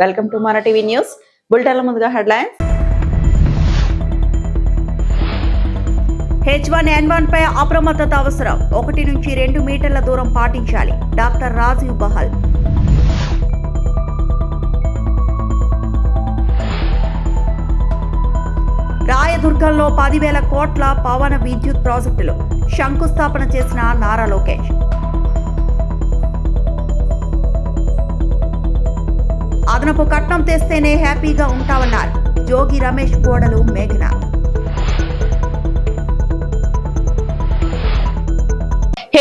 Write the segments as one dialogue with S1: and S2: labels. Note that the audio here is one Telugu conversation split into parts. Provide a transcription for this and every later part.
S1: వెల్కమ్ టు మన టీవీ న్యూస్. బులెటిన్ల ముందుగా హెడ్లైన్స్. H1N1 పై అప్రమత్తత అవసరం. 1 నుంచి 2 మీటర్ల దూరం పాటించాలి. డాక్టర్ రాజీవ్ బహల్. రాయదుర్గంలో 10,000 కోట్ల పవన విద్యుత్ ప్రాజెక్టులు శంకుస్థాపన చేసిన నారా లోకేష్. అదనపు కట్నం తెస్తేనే హ్యాపీగా ఉంటామన్నారు జోగి రమేష్ కోడలు మేఘన.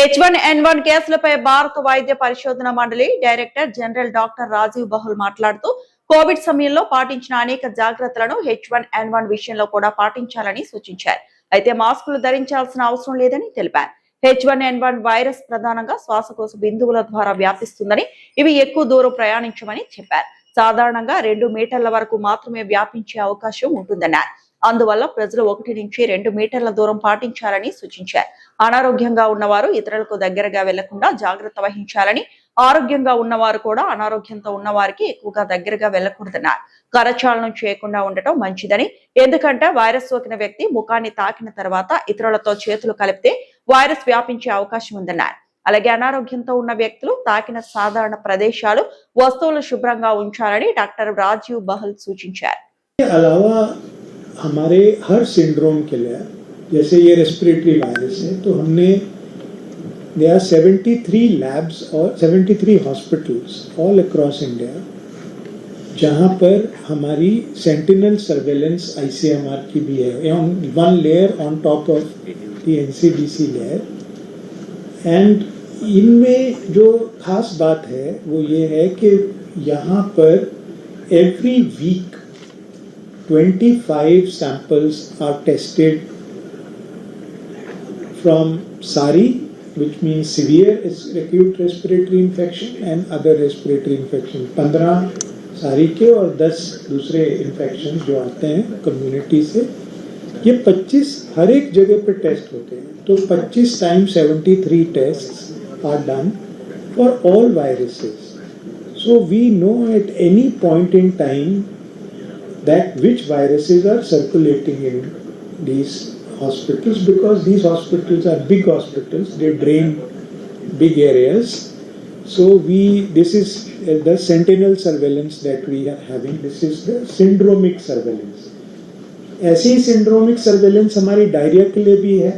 S1: H1N1 కేసులపై భారత వైద్య పరిశోధన మండలి డైరెక్టర్ జనరల్ డాక్టర్ రాజీవ్ బహుల్ మాట్లాడుతూ కోవిడ్ సమయంలో పాటించిన అనేక జాగ్రత్తలను H1N1 విషయంలో కూడా పాటించాలని సూచించారు. అయితే మాస్కులు ధరించాల్సిన అవసరం లేదని తెలిపారు. H1N1 వైరస్ ప్రధానంగా శ్వాసకోశ బిందువుల ద్వారా వ్యాపిస్తుందని, ఇవి ఎక్కువ దూరం ప్రయాణించమని చెప్పారు. సాధారణంగా 2 మీటర్ల వరకు మాత్రమే వ్యాపించే అవకాశం ఉంటుందన్నారు. అందువల్ల ప్రజలు 1 నుంచి 2 మీటర్ల దూరం పాటించాలని సూచించారు. అనారోగ్యంగా ఉన్నవారు ఇతరులకు దగ్గరగా వెళ్లకుండా జాగ్రత్త వహించాలని, ఆరోగ్యంగా ఉన్నవారు కూడా అనారోగ్యంతో ఉన్న వారికి ఎక్కువగా దగ్గరగా వెళ్లకూడదన్నారు. కరచాలనం చేయకుండా ఉండటం మంచిదని, ఎందుకంటే వైరస్ సోకిన వ్యక్తి ముఖాన్ని తాకిన తర్వాత ఇతరులతో చేతులు కలిపితే వైరస్ వ్యాపించే అవకాశం ఉందన్నారు. అలాగే అనారోగ్యంతో ఉన్న వ్యక్తులు తాకిన సాధారణ ప్రదేశాలు, వస్తువులు శుభ్రంగా ఉంచాలని డాక్టర్ రాజీవ్ బహల్ सूचिंచారు.
S2: हमारे हर सिंड्रोम के लिए, जैसे ये रेस्पिरेटरी वायरस है, तो हमने there are 73 labs और 73 hospitals all across India जहाँ पर हमारी सेंटिनल सर्वेलेंस ICMR की भी है, one layer on top of the NCDC layer. And इनमें जो खास बात है वो ये है कि यहाँ पर every week 25 samples are tested from SARI, which means severe acute respiratory infection and other respiratory infection. 15 SARI के और 10 दूसरे infections जो आते हैं कम्युनिटी से, ये 25 हर एक जगह पे टेस्ट होते हैं. तो 25 times 73 tests are done for all viruses. So we know at any point in time that which viruses are circulating in these hospitals, because these hospitals are big hospitals, they drain big areas. So this is the sentinel surveillance that we are having. This is the syndromic surveillance. ऐसी syndromic surveillance हमारी डायरिया के लिए भी है.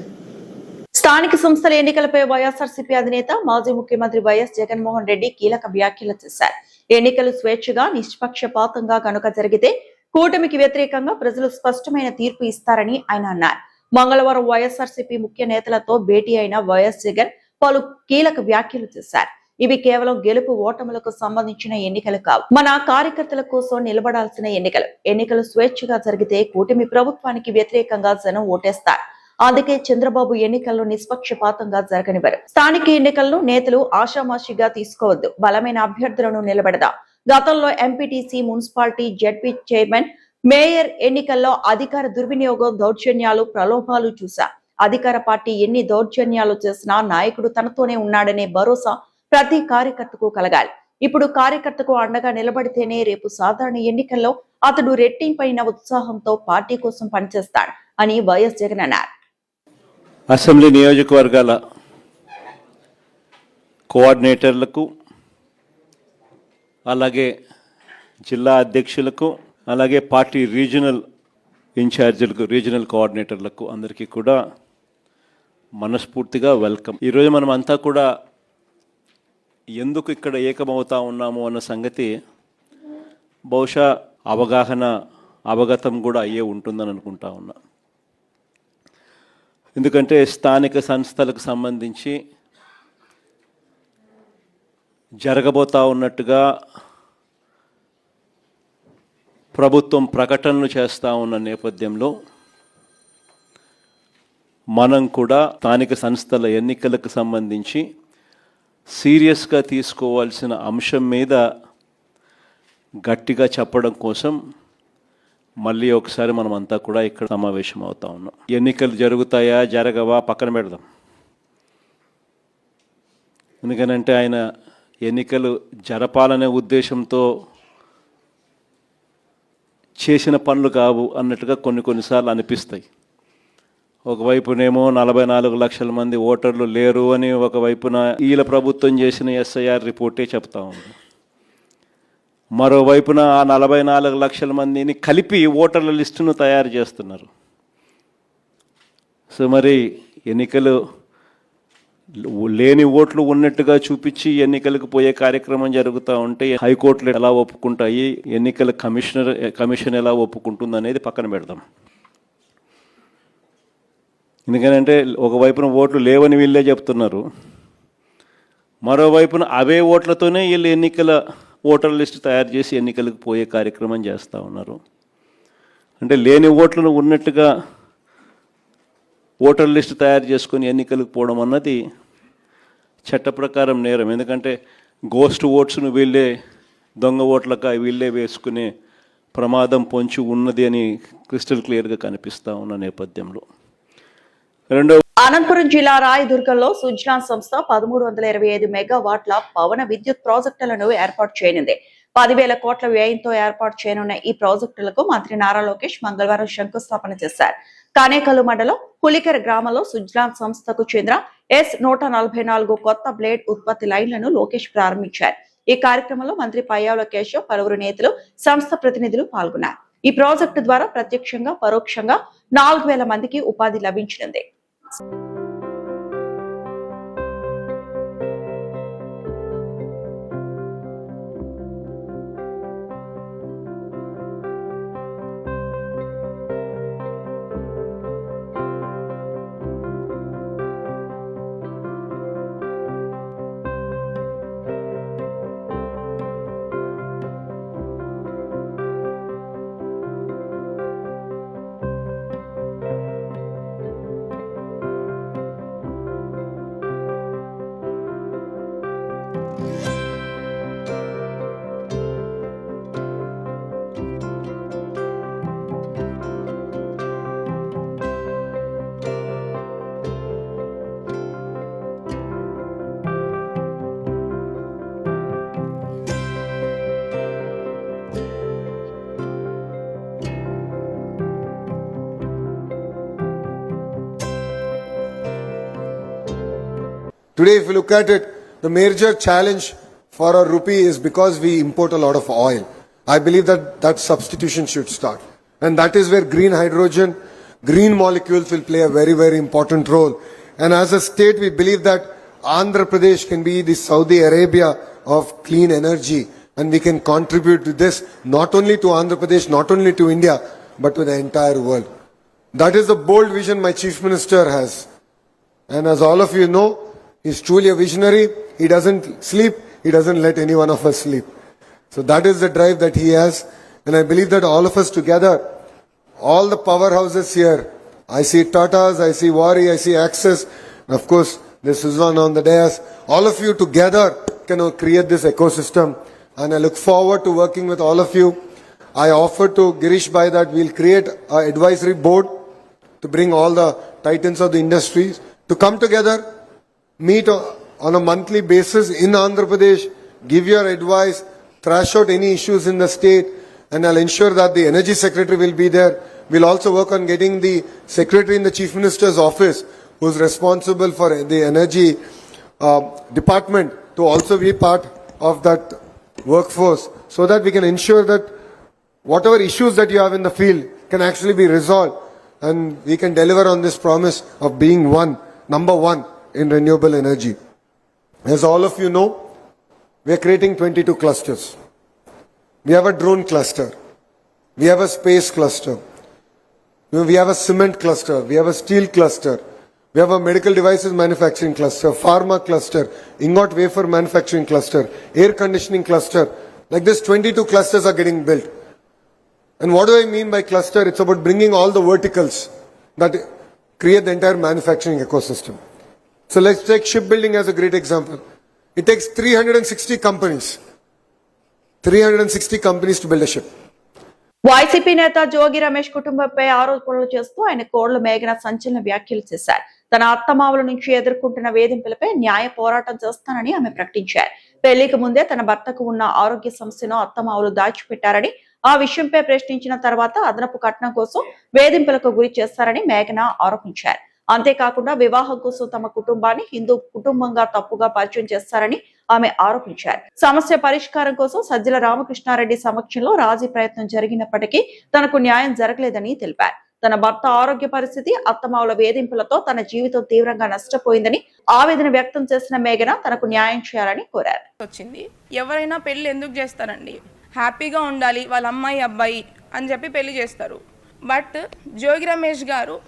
S1: స్థానిక సంస్థల ఎన్నికలపై వైఎస్ఆర్సీపీ అధినేత మాజీ ముఖ్యమంత్రి వైఎస్ జగన్మోహన్ రెడ్డి కీలక వ్యాఖ్యలు చేశారు. ఎన్నికలు స్వేచ్ఛగా నిష్పక్షపాతంగా కనుక జరిగితే కూటమికి వ్యతిరేకంగా ప్రజలు స్పష్టమైన తీర్పు ఇస్తారని ఆయన అన్నారు. మంగళవారం వైఎస్ఆర్సీపీ ముఖ్య నేతలతో భేటీ అయిన వైఎస్ జగన్ పలు కీలక వ్యాఖ్యలు చేశారు. ఇవి కేవలం గెలుపు ఓటములకు సంబంధించిన ఎన్నికలు కావు, మన కార్యకర్తల కోసం నిలబడాల్సిన ఎన్నికలు. ఎన్నికలు స్వేచ్ఛగా జరిగితే కూటమి ప్రభుత్వానికి వ్యతిరేకంగా జనం ఓటేస్తారు. అందుకే చంద్రబాబు ఎన్నికల్లో నిష్పక్షపాతంగా జరగనివ్వరు. స్థానిక ఎన్నికలను నేతలు ఆషామాషిగా తీసుకోవద్దు. బలమైన అభ్యర్థులను నిలబెడదాం. గతంలో MPTC, municipality, ZP chairman, mayor ఎన్నికల్లో అధికార దుర్వినియోగం, దౌర్జన్యాలు, ప్రలోభాలు చూసా. అధికార పార్టీ ఎన్ని దౌర్జన్యాలు చేసినా నాయకుడు తనతోనే ఉన్నాడనే భరోసా ప్రతి కార్యకర్తకు కలగాలి. ఇప్పుడు కార్యకర్తకు అండగా నిలబడితేనే రేపు సాధారణ ఎన్నికల్లో అతడు రెట్టింపైన ఉత్సాహంతో పార్టీ కోసం పనిచేస్తాడు అని వైఎస్ జగన్ అన్నారు.
S3: అసెంబ్లీ నియోజకవర్గాల కోఆర్డినేటర్లకు, అలాగే జిల్లా అధ్యక్షులకు, అలాగే పార్టీ రీజనల్ ఇన్ఛార్జీలకు, రీజనల్ కోఆర్డినేటర్లకు అందరికీ కూడా మనస్ఫూర్తిగా వెల్కమ్. ఈరోజు మనం అంతా కూడా ఎందుకు ఇక్కడ ఏకమవుతా ఉన్నాము అన్న సంగతి బహుశా అవగతం కూడా అయ్యే ఉంటుందని అనుకుంటా ఉన్నా. ఎందుకంటే స్థానిక సంస్థలకు సంబంధించి జరగబోతా ఉన్నట్టుగా ప్రభుత్వం ప్రకటనలు చేస్తూ ఉన్న నేపథ్యంలో మనం కూడా స్థానిక సంస్థల ఎన్నికలకు సంబంధించి సీరియస్గా తీసుకోవాల్సిన అంశం మీద గట్టిగా చెప్పడం కోసం మళ్ళీ ఒకసారి మనం అంతా కూడా ఇక్కడ సమావేశం అవుతా ఉన్నాం. ఎన్నికలు జరుగుతాయా జరగవా పక్కన పెడదాం. ఎందుకనంటే ఆయన ఎన్నికలు జరపాలనే ఉద్దేశంతో చేసిన పనులు కావు అన్నట్టుగా కొన్నిసార్లు అనిపిస్తాయి. ఒకవైపునేమో 44 లక్షల మంది ఓటర్లు లేరు అని ఒకవైపున వీళ్ళ ప్రభుత్వం చేసిన ఎస్ఐఆర్ రిపోర్టే చెప్తా ఉంది. మరోవైపున ఆ 44 లక్షల మందిని కలిపి ఓటర్ల లిస్టును తయారు చేస్తున్నారు. సో మరి ఎన్నికలు లేని ఓట్లు ఉన్నట్టుగా చూపించి ఎన్నికలకు పోయే కార్యక్రమం జరుగుతూ ఉంటే హైకోర్టులు ఎలా ఒప్పుకుంటాయి, ఎన్నికల కమిషన్ ఎలా ఒప్పుకుంటుంది అనేది పక్కన పెడదాం. ఎందుకంటే ఒకవైపున ఓట్లు లేవని వీళ్ళే చెప్తున్నారు, మరోవైపున అవే ఓట్లతోనే వీళ్ళు ఎన్నికల ఓటర్ లిస్టు తయారు చేసి ఎన్నికలకు పోయే కార్యక్రమం చేస్తూ ఉన్నారు. అంటే లేని ఓట్లను ఉన్నట్టుగా ఓటర్ లిస్టు తయారు చేసుకొని ఎన్నికలకు పోవడం అన్నది చట్ట ప్రకారం నేరం. ఎందుకంటే గోస్ట్ ఓట్స్ను వీళ్ళే దొంగ ఓట్లక వీళ్ళే వేసుకునే ప్రమాదం పొంచి ఉన్నది అని క్రిస్టల్ క్లియర్గా కనిపిస్తూ ఉన్న నేపథ్యంలో
S1: అనంతపురం జిల్లా రాయదుర్గంలో సుజ్లాన్ సంస్థ 1325 మెగావాట్ల పవన విద్యుత్ ప్రాజెక్టులను ఏర్పాటు చేయనుంది. 10,000 కోట్ల వ్యయంతో ఏర్పాటు చేయనున్న ఈ ప్రాజెక్టులకు మంత్రి నారా లోకేష్ మంగళవారం శంకుస్థాపన చేశారు. కానేకల్లు మండలం పులికెర గ్రామంలో సుజ్లాన్ సంస్థకు చెందిన S144 కొత్త బ్లేడ్ ఉత్పత్తి లైన్లను లోకేష్ ప్రారంభించారు. ఈ కార్యక్రమంలో మంత్రి పయ్యావుల కేశవ్, పలువురు నేతలు, సంస్థ ప్రతినిధులు పాల్గొన్నారు. ఈ ప్రాజెక్టు ద్వారా ప్రత్యక్షంగా పరోక్షంగా 4,000 మందికి ఉపాధి లభించనుంది.
S4: Today, if you look at it, the major challenge for our rupee is because we import a lot of oil. I believe that substitution should start. And that is where green hydrogen, green molecules will play a very, very important role. And as a state, we believe that Andhra Pradesh can be the Saudi Arabia of clean energy. And we can contribute to this, not only to Andhra Pradesh, not only to India, but to the entire world. That is the bold vision my Chief Minister has. And as all of you know, he's truly a visionary. He doesn't sleep. He doesn't let any one of us sleep. So that is the drive that he has. And I believe that all of us together, all the powerhouses here, I see Tatas, I see Wari, I see Axis, and of course, there's Suzlon on the dais. All of you together can create this ecosystem. And I look forward to working with all of you. I offered to Girish Bhai that we'll create an advisory board to bring all the titans of the industries to come together, meet on a monthly basis in Andhra Pradesh, give your advice, thrash out any issues in the state, and I'll ensure that the Energy Secretary will be there. We'll also work on getting the Secretary in the Chief Minister's office, who's responsible for the Energy Department, to also be part of that workforce, so that we can ensure that whatever issues that you have in the field can actually be resolved, and we can deliver on this promise of being number one in renewable energy. As all of you know, we are creating 22 clusters. We have a drone cluster. We have a space cluster. We have a cement cluster. We have a steel cluster. We have a medical devices manufacturing cluster, pharma cluster, ingot wafer manufacturing cluster, air conditioning cluster. Like this, 22 clusters are getting built. And what do I mean by cluster? It's about bringing all the verticals that create the entire manufacturing ecosystem. So let's take shipbuilding as a great example. It takes 360 companies to build a ship.
S1: YCP నేత జోగి రమేష్ కుటుంబంపై ఆరోపణలు చేస్తూ ఆయన కోళ్లు మేఘన సంచలన వ్యాఖ్యలు చేశారు. తన అత్తమామల నుంచి ఎదుర్కొంటున్న వేధింపులపై న్యాయ పోరాటం చేస్తానని ఆమె ప్రకటించారు. పెళ్లికి ముందే తన భర్తకు ఉన్న ఆరోగ్య సమస్యను అత్తమామలు దాచిపెట్టారని ఆ విషయంపై ప్రశ్నించిన తర్వాత అదనపు కట్నం కోసం వేధింపులకు గురి చేస్తారని మేఘన ఆరోపించారు. అంతేకాకుండా వివాహం కోసం తమ కుటుంబాన్ని హిందూ కుటుంబంగా తప్పుగా పరిచయం చేస్తారని ఆమె ఆరోపించారు. సమస్య పరిష్కారం కోసం సజ్జల రామకృష్ణారెడ్డి సమక్షంలో రాజీ ప్రయత్నం జరిగినప్పటికీ తనకు న్యాయం జరగలేదని తెలిపారు. తన భర్త ఆరోగ్య పరిస్థితి, అత్తమావుల వేధింపులతో తన జీవితం తీవ్రంగా నష్టపోయిందని ఆవేదన వ్యక్తం చేసిన మేఘన తనకు న్యాయం చేయాలని కోరారు.
S5: వచ్చింది. ఎవరైనా పెళ్లి ఎందుకు చేస్తారండి? హ్యాపీగా ఉండాలి వాళ్ళ అమ్మాయి అబ్బాయి అని చెప్పి పెళ్లి చేస్తారు. బట్ జోగి రమేష్ గారు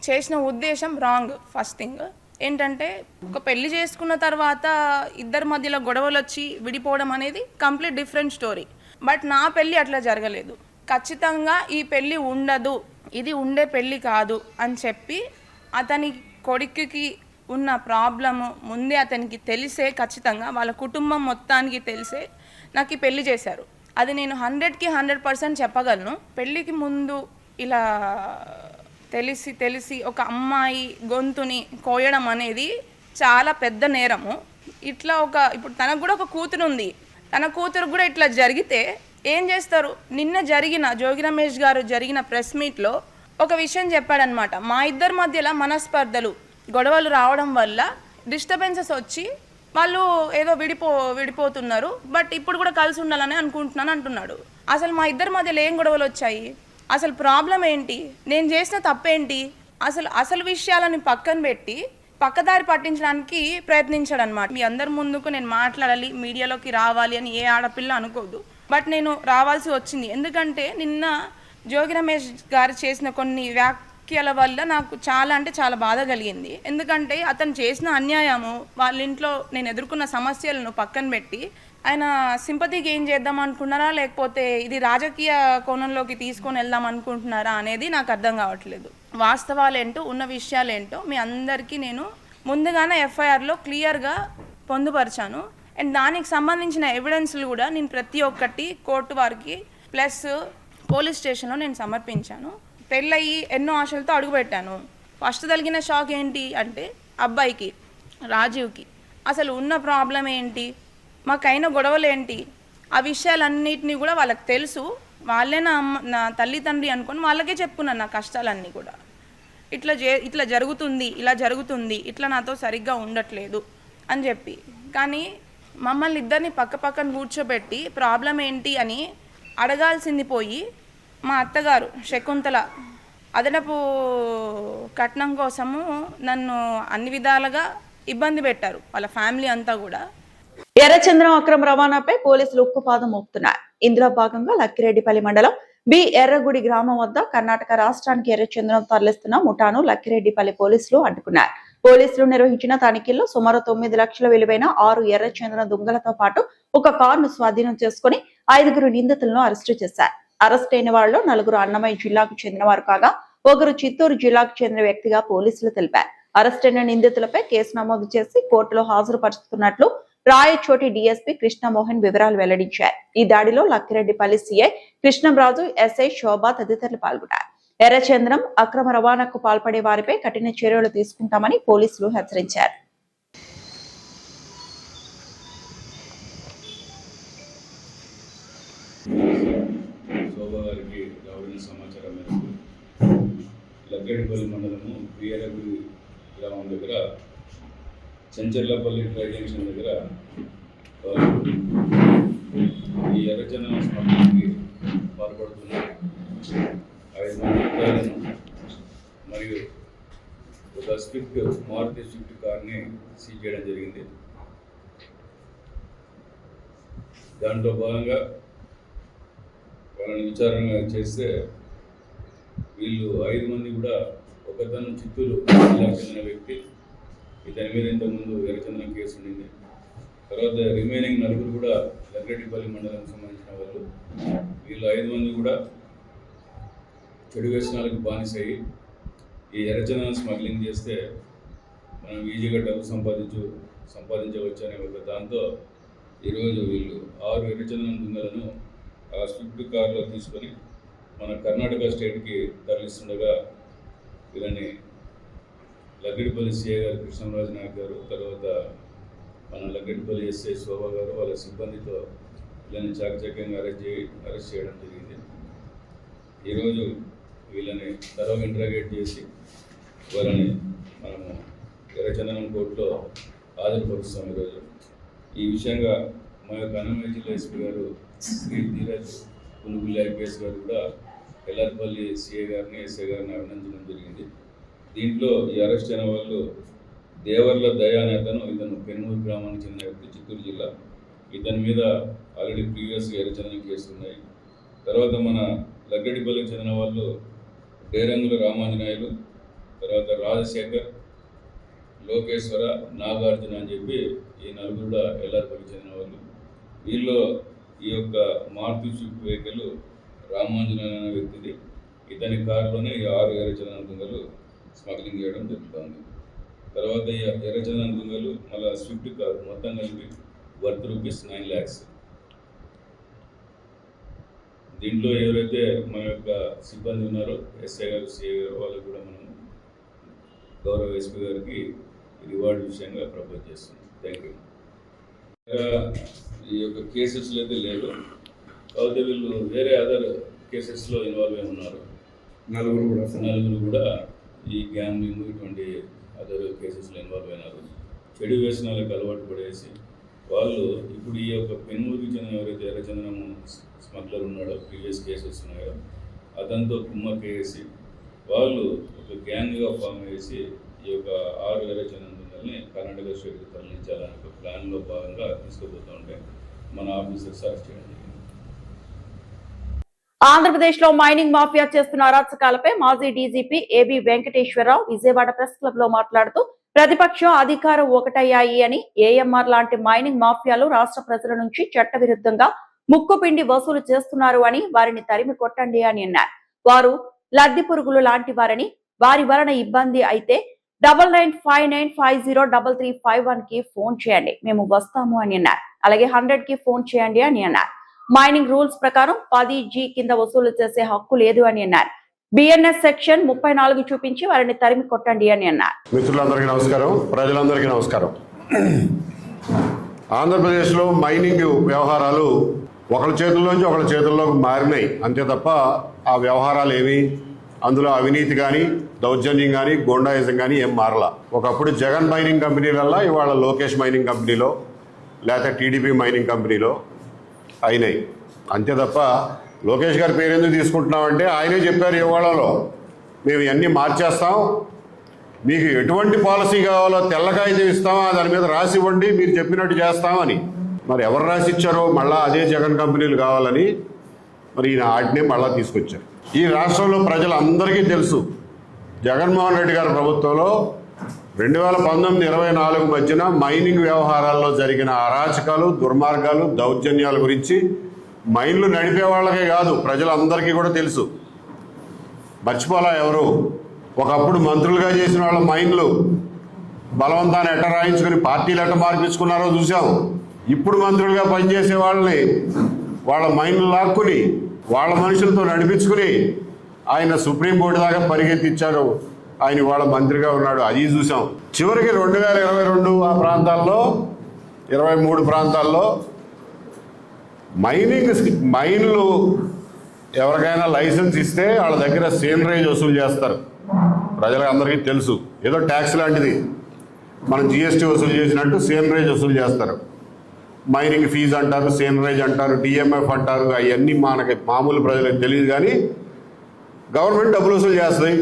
S5: చేసిన ఉద్దేశం రాంగ్. ఫస్ట్ థింగ్ ఏంటంటే, ఒక పెళ్లి చేసుకున్న తర్వాత ఇద్దరి మధ్యలో గొడవలు వచ్చి విడిపోవడం అనేది కంప్లీట్ డిఫరెంట్ స్టోరీ. బట్ నా పెళ్ళి అట్లా జరగలేదు. ఖచ్చితంగా ఈ పెళ్ళి ఉండదు, ఇది ఉండే పెళ్ళి కాదు అని చెప్పి అతని కొడుకుకి ఉన్న ప్రాబ్లము ముందే అతనికి తెలిసే, ఖచ్చితంగా వాళ్ళ కుటుంబం మొత్తానికి తెలిసే నాకు ఈ పెళ్లి చేశారు. అది నేను 100కి 100% చెప్పగలను. పెళ్ళికి ముందు ఇలా తెలిసి ఒక అమ్మాయి గొంతుని కోయడం అనేది చాలా పెద్ద నేరము. ఇట్లా ఇప్పుడు తనకు కూడా ఒక కూతురు ఉంది. తన కూతురు కూడా ఇట్లా జరిగితే ఏం చేస్తారు? నిన్న జరిగిన జోగి రమేష్ గారు జరిగిన ప్రెస్ మీట్లో ఒక విషయం చెప్పాడనమాట. మా ఇద్దరి మధ్యలో మనస్పర్ధలు, గొడవలు రావడం వల్ల డిస్టర్బెన్సెస్ వచ్చి వాళ్ళు ఏదో విడిపోతున్నారు, బట్ ఇప్పుడు కూడా కలిసి ఉండాలని అనుకుంటున్నాను అంటున్నాడు. అసలు మా ఇద్దరి మధ్యలో ఏం గొడవలు వచ్చాయి? అసలు ప్రాబ్లం ఏంటి? నేను చేసిన తప్పేంటి? అసలు విషయాలని పక్కన పెట్టి పక్కదారి పట్టించడానికి ప్రయత్నించాడు అనమాట. మీ అందరి ముందుకు నేను మాట్లాడాలి, మీడియాలోకి రావాలి అని ఏ ఆడపిల్ల అనుకోదు. బట్ నేను రావాల్సి వచ్చింది. ఎందుకంటే నిన్న జోగి రమేష్ గారు చేసిన కొన్ని వ్యాఖ్యల వల్ల నాకు చాలా అంటే చాలా బాధ కలిగింది. ఎందుకంటే అతను చేసిన అన్యాయము, వాళ్ళ ఇంట్లో నేను ఎదుర్కొన్న సమస్యలను పక్కన పెట్టి ఆయన సింపతి గెయిన్ చేద్దాం అనుకున్నారా, లేకపోతే ఇది రాజకీయ కోణంలోకి తీసుకొని వెళ్దాం అనుకుంటున్నారా అనేది నాకు అర్థం కావట్లేదు. వాస్తవాలేంటో, ఉన్న విషయాలేంటో మీ అందరికీ నేను ముందుగానే ఎఫ్ఐఆర్లో క్లియర్గా పొందుపరిచాను. అండ్ దానికి సంబంధించిన ఎవిడెన్స్లు కూడా నేను ప్రతి ఒక్కటి కోర్టు వారికి ప్లస్ పోలీస్ స్టేషన్లో నేను సమర్పించాను. పెళ్ళయి ఎన్నో ఆశలతో అడుగుపెట్టాను. ఫస్ట్ తగిలిన షాక్ ఏంటి అంటే, అబ్బాయికి రాజీవ్కి అసలు ఉన్న ప్రాబ్లం ఏంటి, మాకైన గొడవలు ఏంటి, ఆ విషయాలన్నిటినీ కూడా వాళ్ళకి తెలుసు. వాళ్ళే నా తల్లి తండ్రి అనుకొని వాళ్ళకే చెప్పుకున్నాను నా కష్టాలన్నీ కూడా. ఇట్లా జరుగుతుంది, ఇలా జరుగుతుంది, ఇట్లా నాతో సరిగ్గా ఉండట్లేదు అని చెప్పి. కానీ మమ్మల్ని ఇద్దరిని పక్కన కూర్చోబెట్టి ప్రాబ్లం ఏంటి అని అడగాల్సింది పోయి మా అత్తగారు శకుంతల అదనపు కట్నం కోసము నన్ను అన్ని విధాలుగా ఇబ్బంది పెట్టారు, వాళ్ళ ఫ్యామిలీ అంతా కూడా.
S1: ఎర్రచంద్రం అక్రమ రవాణాపై పోలీసులు ఉక్కుపాదం మోపుతున్నారు. ఇందులో భాగంగా లక్కిరెడ్డిపల్లి మండలం బి ఎర్రగుడి గ్రామం వద్ద కర్ణాటక రాష్ట్రానికి ఎర్రచంద్రం తరలిస్తున్న ముఠాను లక్కిరెడ్డిపల్లి పోలీసులు అడ్డుకున్నారు. పోలీసులు నిర్వహించిన తనిఖీల్లో సుమారు 9 లక్షల విలువైన 6 ఎర్రచంద్రం దుంగలతో పాటు ఒక కారును స్వాధీనం చేసుకుని 5 నిందితులను అరెస్టు చేశారు. అరెస్ట్ అయిన వారిలో 4 అన్నమయ్య జిల్లాకు చెందిన వారు కాగా 1 చిత్తూరు జిల్లాకు చెందిన వ్యక్తిగా పోలీసులు తెలిపారు. అరెస్ట్ అయిన నిందితులపై కేసు నమోదు చేసి కోర్టులో హాజరుపరుస్తున్నట్లు రాయచోటి డీఎస్పీ కృష్ణమోహన్ వివరాలు వెల్లడించారు. ఈ దాడిలో లక్కిరెడ్డిపల్లి సిఐ కృష్ణంరాజు, ఎస్ఐ శోభ తదితరులు పాల్గొన్నారు. ఎర్రచంద్రం అక్రమ రవాణాకు పాల్పడే వారిపై కఠిన చర్యలు తీసుకుంటామని పోలీసులు హెచ్చరించారు.
S6: సమాచారం మేరకు లక్కిరెడ్డిపల్లి మండలము బిఎరగుడి గ్రామం దగ్గర చెంచర్లపల్లి ట్రై జంక్షన్ దగ్గర ఈ ఎర్రచందనం స్మగ్లింగ్కి పాల్పడుతున్న 5 మంది వ్యక్తులను మరియు ఒక మారుతి స్విఫ్ట్ కార్ని సీజ్ చేయడం జరిగింది. దాంట్లో భాగంగా వాళ్ళని విచారణ చేస్తే వీళ్ళు 5 మంది కూడా ఒకతను చిత్తూరు జిల్లాకు చెందిన వ్యక్తి, ఇతని మీద ఇంతకుముందు ఎర్రచందనం కేసు ఉండింది. తర్వాత రిమైనింగ్ 4 కూడా లక్కిరెడ్డిపల్లి మండలానికి సంబంధించిన వాళ్ళు. వీళ్ళు 5 మంది కూడా చెడు వ్యసనాలకు బానిసయ్యి ఈ ఎర్రచందనం స్మగ్లింగ్ చేస్తే మనం ఈజీగా డబ్బు సంపాదించవచ్చు అనే ఒక దాంతో ఈరోజు వీళ్ళు 6 ఎర్రచందనం దుంగలను ఆ స్విఫ్ట్ కార్లో తీసుకొని మన కర్ణాటక స్టేట్కి తరలిస్తుండగా వీళ్ళని లక్కిరెడ్డిపల్లి సిఐ గారు కృష్ణరాజు నాయక్ గారు, తర్వాత మన లక్కిరెడ్డిపల్లి ఎస్ఐ శోభ గారు వాళ్ళ సిబ్బందితో వీళ్ళని చాకచక్యంగా అరెస్ట్ చేయడం జరిగింది. ఈరోజు వీళ్ళని తరోగా ఇంటరాగేట్ చేసి వాళ్ళని మనము ఎర్రచందనం కోర్టులో హాజరుపరుస్తాం. ఈరోజు ఈ విషయంగా మా యొక్క అన్నమయ్య జిల్లా ఎస్పీ గారు శ్రీ ధీరజ్ పునుగుల్లి ఐపీఎస్ గారు కూడా ఎల్లార్పల్లి సిఏ గారిని ఎస్ఐ గారిని అభినందించడం జరిగింది. దీంట్లో ఈ అరెస్ట్ అయిన వాళ్ళు దేవర్ల దయాని అతను, ఇతను పెనుమూరు గ్రామానికి చెందిన వ్యక్తి, చిత్తూరు జిల్లా. ఇతని మీద ఆల్రెడీ ప్రీవియస్గా ఎర్రచందనం కేసులు ఉన్నాయి. తర్వాత మన లగ్గడిపల్లికి చెందిన వాళ్ళు డేరంగుల రామాంజనేయులు, తర్వాత రాజశేఖర్, లోకేశ్వర, నాగార్జున అని చెప్పి ఈ నలుగురు కూడా ఎల్లార్పల్లికి చెందిన వాళ్ళు. వీళ్ళు ఈ యొక్క మారుతి స్విఫ్ట్ వెహికల్ రామాంజనేయులు అనే వ్యక్తిది. ఇతని కారులోనే ఈ 6 ఎర్రచందనం దుంగలు స్మగ్లింగ్ చేయడం జరుగుతుంది. తర్వాత ఈ ఎర్రచందనం దుంగలు మళ్ళీ స్విఫ్ట్ కారు మొత్తం కలిపి వర్త్ రూపీస్ 9 lakhs. దీంట్లో ఎవరైతే మన యొక్క సిబ్బంది ఉన్నారో ఎస్ఐ గారు, సిఐ గారు, వాళ్ళకు కూడా మనం గౌరవ ఎస్పీ గారికి రివార్డు విషయంగా ప్రపోజ్ చేస్తున్నాం. Thank you. ఈ యొక్క కేసెస్లో అయితే లేదు, కాకపోతే వీళ్ళు వేరే అదర్ కేసెస్లో ఇన్వాల్వ్ అయి ఉన్నారు. నలుగురు కూడా ఈ గ్యాంబ్లింగ్ ఇటువంటి అదర్ కేసెస్లో ఇన్వాల్వ్ అయినారు. చెడు వ్యసనాలకు అలవాటు పడేసి వాళ్ళు ఇప్పుడు ఈ యొక్క పెనుమూరుకి చెందిన ఎవరైతే ఎర్రచందనం స్మగ్లర్ ఉన్నాడో, ప్రీవియస్ కేసెస్ ఉన్నాయో, అతనితో కుమ్మక్కేసి వాళ్ళు ఒక గ్యాంగ్గా ఫామ్ చేసి ఈ యొక్క 6 ఎర్రచందనం దుంగల్ని కర్ణాటక స్టేట్కి తరలించాలని ఒక ప్లాన్లో భాగంగా తీసుకుపోతూ ఉంటే మన ఆఫీసర్స్ అరెస్ట్ చేయడం జరిగింది.
S1: ఆంధ్రప్రదేశ్ లో మైనింగ్ మాఫియా చేస్తున్న అరాచకాలపై మాజీ DGP AB Venkateswara Rao Vijayawada press club లో మాట్లాడుతూ ప్రతిపక్షం అధికారం ఒకటయ్యాయి అని, ఏఎంఆర్ లాంటి మైనింగ్ మాఫియాలు రాష్ట్ర ప్రజల నుంచి చట్టవిరుద్ధంగా ముక్కుపిండి వసూలు చేస్తున్నారు అని, వారిని తరిమి కొట్టండి అని అన్నారు. వారు లద్ది పురుగులు లాంటి వారని, వారి వలన ఇబ్బంది అయితే 9959503351 కి ఫోన్ చేయండి, మేము వస్తాము అని అన్నారు. అలాగే 100 కి ఫోన్ చేయండి అని అన్నారు. మైనింగ్ రూల్స్ ప్రకారం 10G కింద వసూలు చేసే హక్కు లేదు అని అన్నారు. బిఎన్ఎస్ సెక్షన్ 34 చూపించి వారిని తరిమి కొట్టండి అని అన్నారు.
S7: మిత్రులందరికీ నమస్కారం, ప్రజలందరికీ నమస్కారం. ఆంధ్రప్రదేశ్లో మైనింగ్ వ్యవహారాలు ఒకళ్ళ చేతుల్లోంచి ఒకళ్ళ చేతుల్లోకి మారినాయి అంతే తప్ప ఆ వ్యవహారాలు ఏమి, అందులో అవినీతి కానీ, దౌర్జన్యం కానీ, గోండాయిజం కానీ ఏం మారలా. ఒకప్పుడు జగన్ మైనింగ్ కంపెనీలల్లా ఇవాళ లోకేష్ మైనింగ్ కంపెనీలో లేకపోతే టీడీపీ మైనింగ్ కంపెనీలో అయినాయి అంతే తప్ప లోకేష్ గారి పేరు ఎందుకు తీసుకుంటున్నామంటే ఆయనే చెప్పారు ఇవాళలో మేము ఇవన్నీ మార్చేస్తాం, మీకు ఎటువంటి పాలసీ కావాలో తెల్లకాయితం ఇస్తామో దాని మీద రాసి ఇవ్వండి, మీరు చెప్పినట్టు చేస్తామని. మరి ఎవరు రాసి ఇచ్చారో మళ్ళా అదే జగన్ కంపెనీలు కావాలని మరి ఈయన ఆజ్ఞే మళ్ళా తీసుకొచ్చారు. ఈ రాష్ట్రంలో ప్రజలందరికీ తెలుసు జగన్మోహన్ రెడ్డి గారి ప్రభుత్వంలో 2019-24 మధ్యన మైనింగ్ వ్యవహారాల్లో జరిగిన అరాచకాలు, దుర్మార్గాలు, దౌర్జన్యాల గురించి మైన్లు నడిపే వాళ్ళకే కాదు ప్రజలందరికీ కూడా తెలుసు. మర్చిపోలా ఎవరు. ఒకప్పుడు మంత్రులుగా చేసిన వాళ్ళ మైన్లు బలవంతాన్ని ఎట్ట రాయించుకుని పార్టీలు ఎట్ట మార్పించుకున్నారో చూసాం. ఇప్పుడు మంత్రులుగా పనిచేసే వాళ్ళని వాళ్ళ మైన్లు లాక్కుని వాళ్ళ మనుషులతో నడిపించుకుని ఆయన సుప్రీంకోర్టు దాకా పరిగెత్తిచ్చారు. ఆయన వాళ్ళ మంత్రిగా ఉన్నాడు, అది చూసాం. చివరికి 2022 ఆ ప్రాంతాల్లో 23 ప్రాంతాల్లో మైన్లు ఎవరికైనా లైసెన్స్ ఇస్తే వాళ్ళ దగ్గర సేనరేజ్ వసూలు చేస్తారు. ప్రజలందరికీ తెలుసు, ఏదో ట్యాక్స్ లాంటిది, మనం జిఎస్టీ వసూలు చేసినట్టు సేనరేజ్ వసూలు చేస్తారు. మైనింగ్ ఫీజు అంటారు, సేనరేజ్ అంటారు, డిఎంఎఫ్ అంటారు. అవన్నీ మనకి మామూలు ప్రజలకు తెలియదు, కానీ గవర్నమెంట్ డబ్బులు వసూలు చేస్తుంది.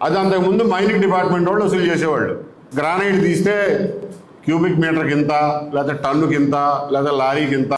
S7: అది అంతకుముందు మైనింగ్ డిపార్ట్మెంట్ వాళ్ళు వసూలు చేసేవాళ్ళు. గ్రానైట్ తీస్తే క్యూబిక్ మీటర్కి ఇంత, లేదా టన్నుకి ఇంత, లేదా లారీకి ఇంత.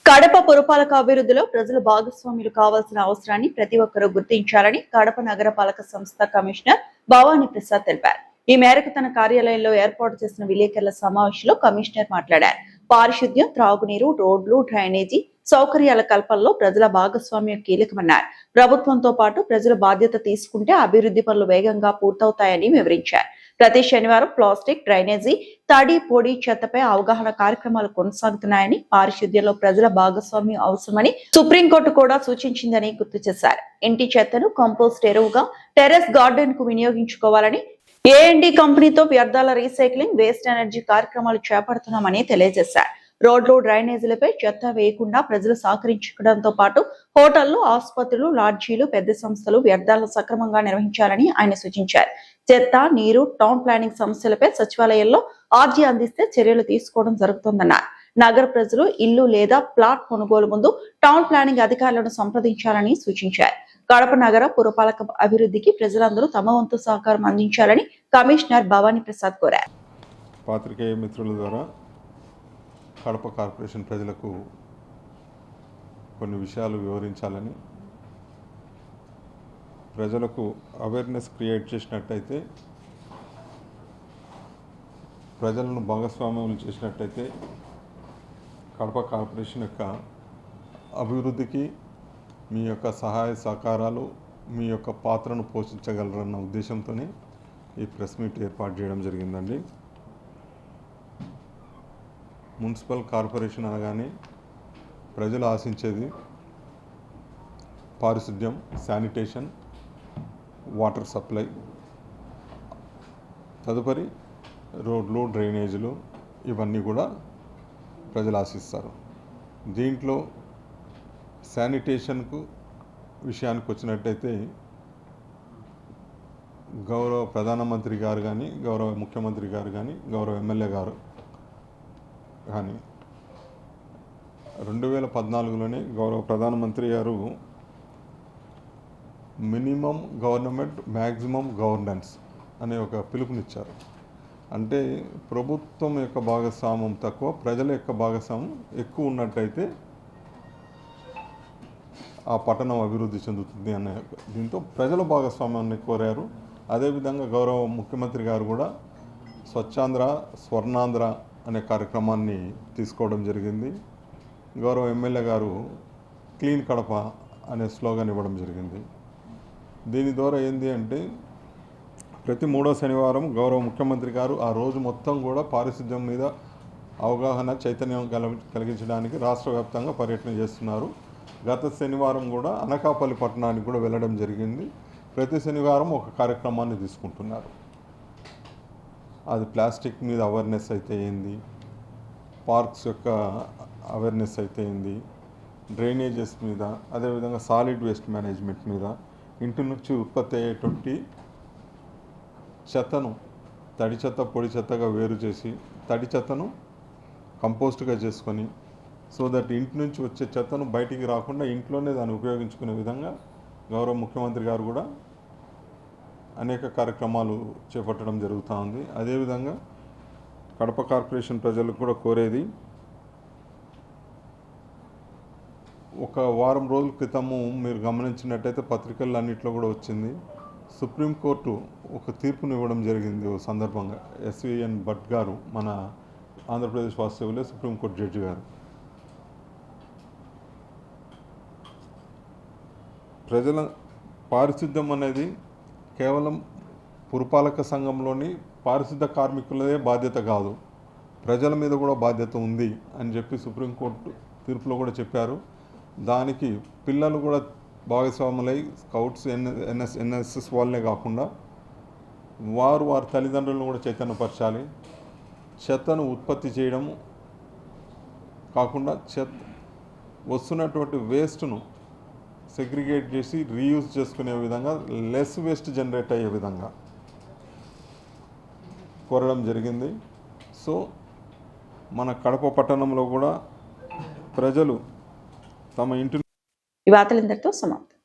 S1: కడప పురపాలక అభివృద్ధిలో ప్రజలు భాగస్వాములు కావాల్సిన అవసరాన్ని ప్రతి ఒక్కరూ గుర్తించాలని కడప నగరపాలక సంస్థ కమిషనర్ భవానీ ప్రసాద్ తెలిపారు. ఈ మేరకు తన కార్యాలయంలో ఏర్పాటు చేసిన విలేకరుల సమావేశంలో కమిషనర్ మాట్లాడారు. పారిశుద్ధ్యం, త్రాగునీరు, రోడ్లు, డ్రైనేజీ సౌకర్యాల కల్పనలో ప్రజల భాగస్వామ్యం కీలకమన్నారు. ప్రభుత్వంతో పాటు ప్రజలు బాధ్యత తీసుకుంటే అభివృద్ధి పనులు వేగంగా పూర్తవుతాయని వివరించారు. ప్రతి శనివారం ప్లాస్టిక్, డ్రైనేజీ, తడి, పొడి, చెత్తపై అవగాహన కార్యక్రమాలు కొనసాగుతున్నాయని, పారిశుద్ధ్యంలో ప్రజల భాగస్వామ్యం అవసరమని సుప్రీంకోర్టు కూడా సూచించిందని గుర్తు చేశారు. ఇంటి చెత్తను కంపోస్ట్ ఎరువుగా టెర్రస్ గార్డెన్ కు వినియోగించుకోవాలని, ఏఎండి కంపెనీతో వ్యర్థాల రీసైక్లింగ్, వేస్ట్ ఎనర్జీ కార్యక్రమాలు చేపడుతున్నామని తెలియజేశారు. రోడ్లు డ్రైనేజీలపై చెత్త వేయకుండా ప్రజలు సహకరించడంతో పాటు హోటళ్లు, ఆసుపత్రులు, లాడ్జీలు, పెద్ద సంస్థలు వ్యర్థాలను సక్రమంగా నిర్వహించాలని ఆయన సూచించారు. చెత్త, నీరు, టౌన్ ప్లానింగ్ సమస్యలపై సచివాలయంలో ఆర్జీ అందిస్తే చర్యలు తీసుకోవడం జరుగుతుందన్నారు. నగర ప్రజలు ఇల్లు లేదా ప్లాట్ కొనుగోలు ముందు టౌన్ ప్లానింగ్ అధికారులను సంప్రదించాలని సూచించారు. కడప నగర పురపాలక అభివృద్ధికి ప్రజలందరూ తమ వంతు సహకారం అందించాలని కమిషనర్ భవానీ ప్రసాద్ కోరారు.
S8: పాత్రికేయ మిత్రుల ద్వారా కడప కార్పొరేషన్ ప్రజలకు కొన్ని విషయాలు వివరించాలని, ప్రజలకు అవేర్నెస్ క్రియేట్ చేసినట్టయితే, ప్రజలను భాగస్వామ్యం చేసినట్టయితే కడప కార్పొరేషన్ యొక్క అభివృద్ధికి మీ యొక్క సహాయ సహకారాలు, మీ యొక్క పాత్రను పోషించగలరన్న ఉద్దేశంతోనే ఈ ప్రెస్ మీట్ ఏర్పాటు చేయడం జరిగిందండి. మున్సిపల్ కార్పొరేషన్ అనగానే ప్రజలు ఆశించేది పారిశుద్ధ్యం, శానిటేషన్, వాటర్ సప్లై, తదుపరి రోడ్లు, డ్రైనేజీలు, ఇవన్నీ కూడా ప్రజలు ఆశిస్తారు. దీంట్లో శానిటేషన్కు విషయానికి వచ్చినట్టయితే గౌరవ ప్రధానమంత్రి గారు కానీ, గౌరవ ముఖ్యమంత్రి గారు కానీ, గౌరవ ఎమ్మెల్యే గారు కానీ 2014లోనే గౌరవ ప్రధానమంత్రి గారు మినిమం గవర్నమెంట్ మ్యాక్సిమం గవర్నెన్స్ అనే ఒక పిలుపునిచ్చారు. అంటే ప్రభుత్వం యొక్క భాగస్వామ్యం తక్కువ, ప్రజల యొక్క భాగస్వామ్యం ఎక్కువ ఉన్నట్టయితే ఆ పట్టణం అభివృద్ధి చెందుతుంది అనే దీంతో ప్రజల భాగస్వామ్యాన్ని కోరారు. అదేవిధంగా గౌరవ ముఖ్యమంత్రి గారు కూడా స్వచ్ఛాంధ్ర, స్వర్ణాంధ్ర అనే కార్యక్రమాన్ని తీసుకోవడం జరిగింది. గౌరవ ఎమ్మెల్యే గారు క్లీన్ కడప అనే స్లోగన్ ఇవ్వడం జరిగింది. దీని ద్వారా ఏంటి అంటే ప్రతి 3వ శనివారం గౌరవ ముఖ్యమంత్రి గారు ఆ రోజు మొత్తం కూడా పారిశుద్ధ్యం మీద అవగాహన, చైతన్యం కలిగించడానికి రాష్ట్ర వ్యాప్తంగా పర్యటన చేస్తున్నారు. గత శనివారం కూడా అనకాపల్లి పట్టణానికి కూడా వెళ్ళడం జరిగింది. ప్రతి శనివారం ఒక కార్యక్రమాన్ని తీసుకుంటున్నారు. అది ప్లాస్టిక్ మీద అవేర్నెస్ అయితే ఏంది, పార్క్స్ యొక్క అవేర్నెస్ అయితే ఏంది, డ్రైనేజెస్ మీద, అదేవిధంగా సాలిడ్ వేస్ట్ మేనేజ్మెంట్ మీద, ఇంటి నుంచి ఉత్పత్తి అయ్యేటువంటి చెత్తను తడి చెత్త, పొడి చెత్తగా వేరు చేసి తడి చెత్తను కంపోస్ట్గా చేసుకొని, సో దట్ ఇంటి నుంచి వచ్చే చెత్తను బయటికి రాకుండా ఇంట్లోనే దాన్ని ఉపయోగించుకునే విధంగా గౌరవ ముఖ్యమంత్రి గారు కూడా అనేక కార్యక్రమాలు చేపట్టడం జరుగుతూ ఉంది. అదేవిధంగా కడప కార్పొరేషన్ ప్రజలకు కూడా కోరేది, ఒక వారం రోజుల క్రితము మీరు గమనించినట్టయితే పత్రికల్లో అన్నింటిలో కూడా వచ్చింది, సుప్రీంకోర్టు ఒక తీర్పును ఇవ్వడం జరిగింది. ఓ సందర్భంగా ఎస్విఎన్ భట్ గారు, మన ఆంధ్రప్రదేశ్ వాస్తవ్యులే సుప్రీంకోర్టు జడ్జి గారు, ప్రజల పారిశుద్ధ్యం అనేది కేవలం పురపాలక సంఘంలోని పారిశుద్ధ కార్మికులదే బాధ్యత కాదు, ప్రజల మీద కూడా బాధ్యత ఉంది అని చెప్పి సుప్రీంకోర్టు తీర్పులో కూడా చెప్పారు. దానికి పిల్లలు కూడా భాగస్వాములై స్కౌట్స్, ఎన్ఎస్ఎస్ వాళ్ళే కాకుండా వారి తల్లిదండ్రులను కూడా చైతన్యపరచాలి. చెత్తను ఉత్పత్తి చేయడం కాకుండా వస్తున్నటువంటి వేస్ట్ను సెగ్రిగేట్ చేసి రీయూజ్ చేసుకునే విధంగా, లెస్ వేస్ట్ జనరేట్ అయ్యే విధంగా కోరడం జరిగింది. సో మన కడప పట్టణంలో కూడా ప్రజలు తమ ఇంటి
S1: ఈ వార్తలందరితో సమాప్తం.